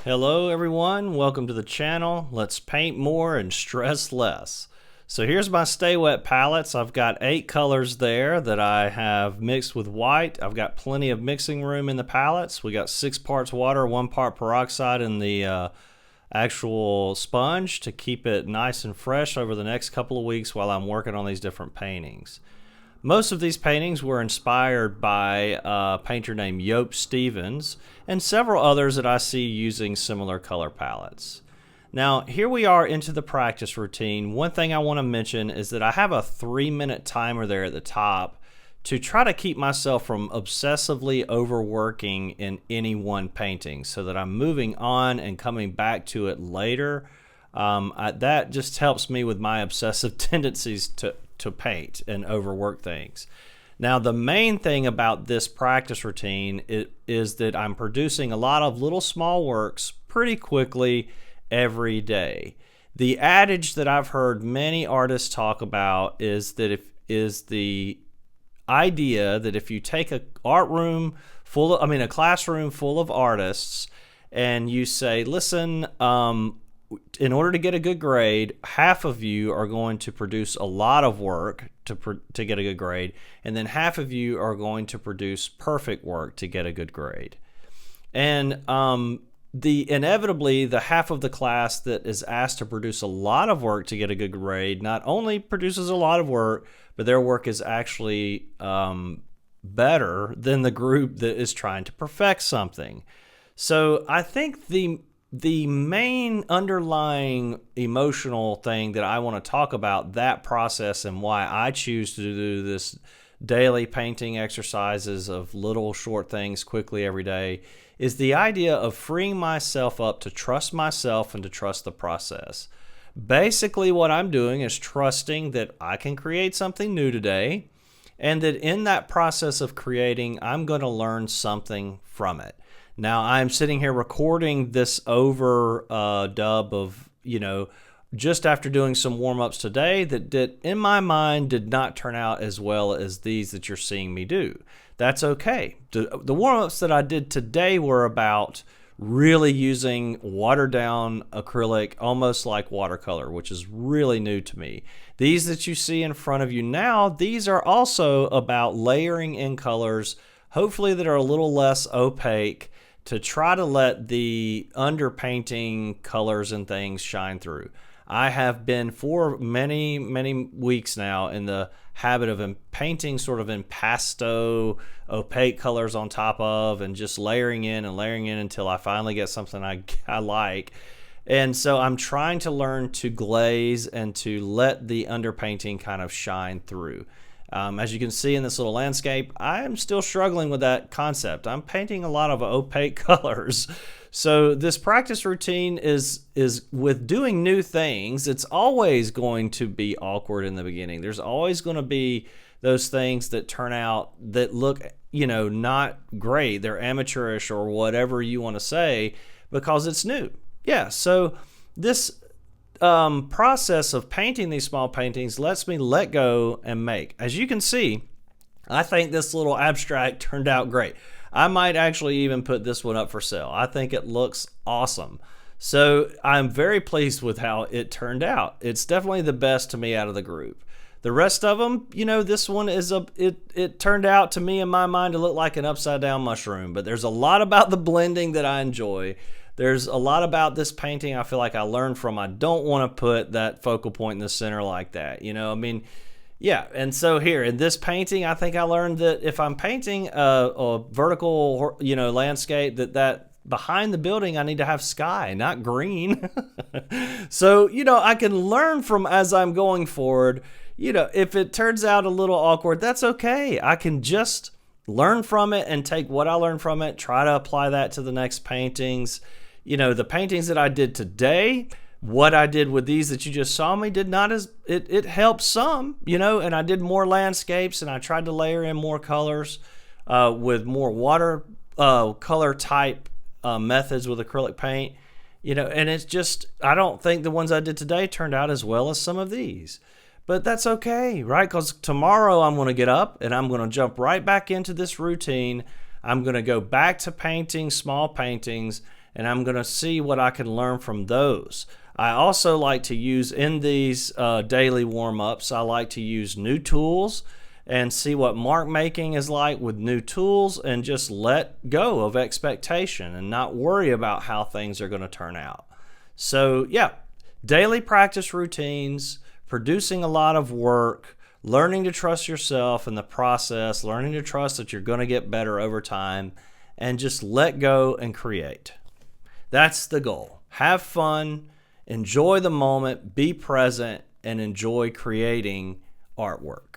Hello everyone, welcome to the channel. Let's paint more and stress less. So here's my Stay Wet palettes. I've got 8 colors there that I have mixed with white. I've got plenty of mixing room in the palettes. We got 6 parts water, 1 part peroxide in the actual sponge to keep it nice and fresh over the next couple of weeks while I'm working on these different paintings. Most of these paintings were inspired by a painter named Yope Stevens and several others that I see using similar color palettes. Now, here we are into the practice routine. One thing I want to mention is that I have a 3-minute timer there at the top to try to keep myself from obsessively overworking in any one painting so that I'm moving on and coming back to it later. That just helps me with my obsessive tendencies to paint and overwork things. Now, the main thing about this practice routine is that I'm producing a lot of little small works pretty quickly every day. The adage that I've heard many artists talk about is the idea that if you take a classroom full of artists and you say, listen, in order to get a good grade, half of you are going to produce a lot of work to get a good grade, and then half of you are going to produce perfect work to get a good grade. And inevitably, the half of the class that is asked to produce a lot of work to get a good grade not only produces a lot of work, but their work is actually better than the group that is trying to perfect something. So I think the main underlying emotional thing that I want to talk about that process and why I choose to do this daily painting exercises of little short things quickly every day is the idea of freeing myself up to trust myself and to trust the process. Basically, what I'm doing is trusting that I can create something new today and that in that process of creating, I'm going to learn something from it. Now, I'm sitting here recording this over dub of, just after doing some warm-ups today that in my mind did not turn out as well as these that you're seeing me do. That's okay. The warm-ups that I did today were about really using watered-down acrylic, almost like watercolor, which is really new to me. These that you see in front of you now, these are also about layering in colors, hopefully that are a little less opaque, to try to let the underpainting colors and things shine through. I have been for many, many weeks now in the habit of painting sort of in pasto, opaque colors on top of, and just layering in until I finally get something I like. And so I'm trying to learn to glaze and to let the underpainting kind of shine through. As you can see in this little landscape, I am still struggling with that concept. I'm painting a lot of opaque colors. So this practice routine is with doing new things, it's always going to be awkward in the beginning. There's always going to be those things that turn out that look, not great. They're amateurish or whatever you want to say because it's new. Yeah, so this process of painting these small paintings lets me let go and make. As you can see, I think this little abstract turned out great. I might actually even put this one up for sale. I think it looks awesome. So I'm very pleased with how it turned out. It's definitely the best to me out of the group. The rest of them, this one is it turned out to me in my mind to look like an upside down mushroom, but there's a lot about the blending that I enjoy. There's a lot about this painting I feel like I learned from. I don't want to put that focal point in the center like that. Yeah. And so here in this painting, I think I learned that if I'm painting a vertical, landscape, that behind the building, I need to have sky, not green. So, I can learn from as I'm going forward. If it turns out a little awkward, that's okay. I can just learn from it and take what I learned from it, try to apply that to the next paintings. The paintings that I did today, what I did with these that you just saw me did not it helped some, and I did more landscapes and I tried to layer in more colors with more water color type methods with acrylic paint, and it's just, I don't think the ones I did today turned out as well as some of these. But that's okay, right? Because tomorrow I'm going to get up and I'm going to jump right back into this routine. I'm going to go back to painting small paintings and I'm going to see what I can learn from those. I also like to use in these daily warm-ups, I like to use new tools and see what mark making is like with new tools, and just let go of expectation and not worry about how things are going to turn out. So yeah, daily practice routines, producing a lot of work, learning to trust yourself in the process, learning to trust that you're going to get better over time, and just let go and create. That's the goal. Have fun, enjoy the moment, be present, and enjoy creating artwork.